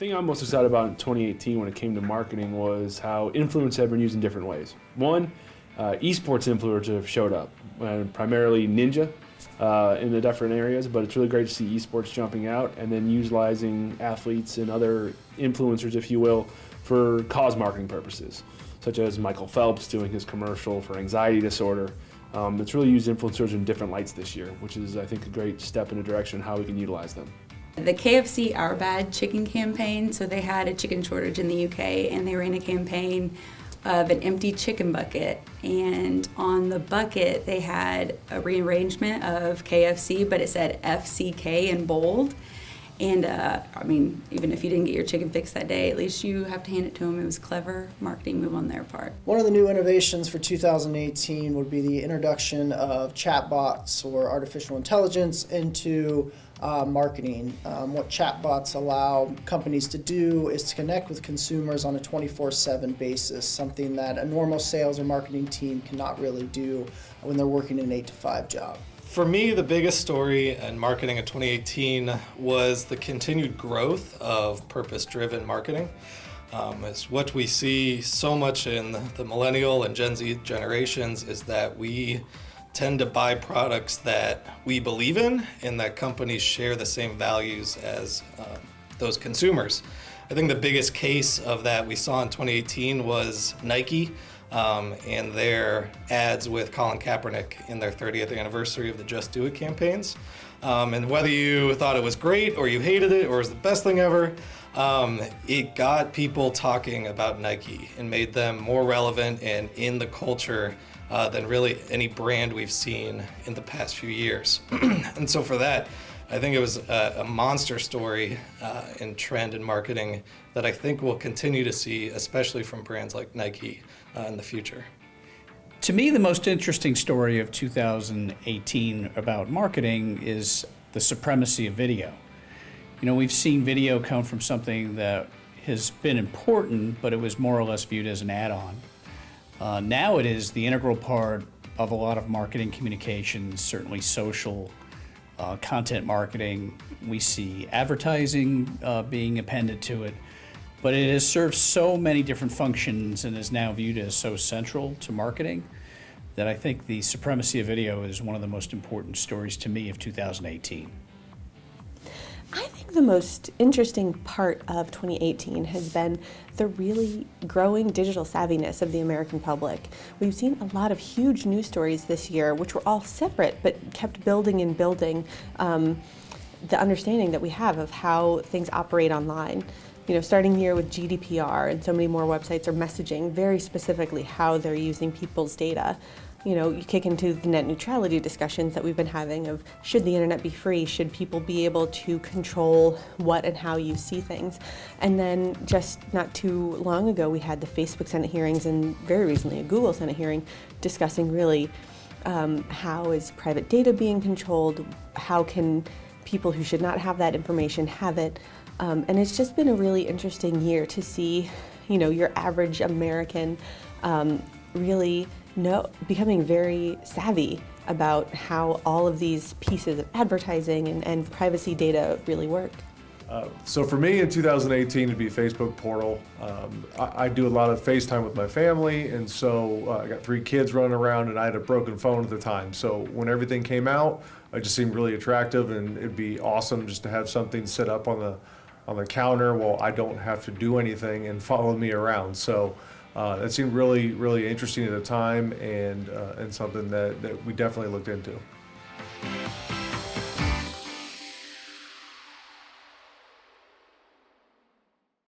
thing I'm most excited about in 2018 when it came to marketing was how influence have been used in different ways. One, esports influencers have showed up, primarily Ninja in the different areas, but it's really great to see esports jumping out and then utilizing athletes and other influencers, if you will, for cause marketing purposes, such as Michael Phelps doing his commercial for anxiety disorder. It's really used influencers in different lights this year, which is, I think, a great step in the direction of how we can utilize them. The KFC Our Bad chicken campaign, so they had a chicken shortage in the UK and they ran a campaign of an empty chicken bucket, and on the bucket they had a rearrangement of KFC, but it said FCK in bold. And I mean, even if you didn't get your chicken fix that day, at least you have to hand it to them. It was a clever marketing move on their part. One of the new innovations for 2018 would be the introduction of chatbots or artificial intelligence into marketing. What chatbots allow companies to do is to connect with consumers on a 24/7 basis, something that a normal sales or marketing team cannot really do when they're working an 8-to-5 job. For me, the biggest story in marketing in 2018 was the continued growth of purpose-driven marketing. It's what we see so much in the millennial and Gen Z generations is that we tend to buy products that we believe in and that companies share the same values as those consumers. I think the biggest case of that we saw in 2018 was Nike and their ads with Colin Kaepernick in their 30th anniversary of the Just Do It campaigns. And whether you thought it was great or you hated it or it was the best thing ever, it got people talking about Nike and made them more relevant and in the culture than really any brand we've seen in the past few years. And so for that, I think it was a monster story and trend in marketing that I think we'll continue to see, especially from brands like Nike in the future. To me, the most interesting story of 2018 about marketing is the supremacy of video. You know, we've seen video come from something that has been important, but it was more or less viewed as an add-on. Now it is the integral part of a lot of marketing communications, certainly social, content marketing. We see advertising being appended to it, but it has served so many different functions and is now viewed as so central to marketing that I think the supremacy of video is one of the most important stories to me of 2018. I think the most interesting part of 2018 has been the really growing digital savviness of the American public. We've seen a lot of huge news stories this year, which were all separate, but kept building and building the understanding that we have of how things operate online. You know, starting the year with GDPR, and so many more websites are messaging very specifically how they're using people's data. You know, you kick into the net neutrality discussions that we've been having of should the internet be free? Should people be able to control what and how you see things? And then just not too long ago, we had the Facebook Senate hearings and very recently a Google Senate hearing discussing really how is private data being controlled? How can people who should not have that information have it? And it's just been a really interesting year to see, you know, your average American really becoming very savvy about how all of these pieces of advertising and privacy data really work. So for me in 2018 it'd be Facebook portal. I do a lot of FaceTime with my family, and so I got 3 kids running around and I had a broken phone at the time. So when everything came out, it just seemed really attractive, and it'd be awesome just to have something set up on the counter while I don't have to do anything and follow me around. So that seemed really, really interesting at the time, and something that we definitely looked into.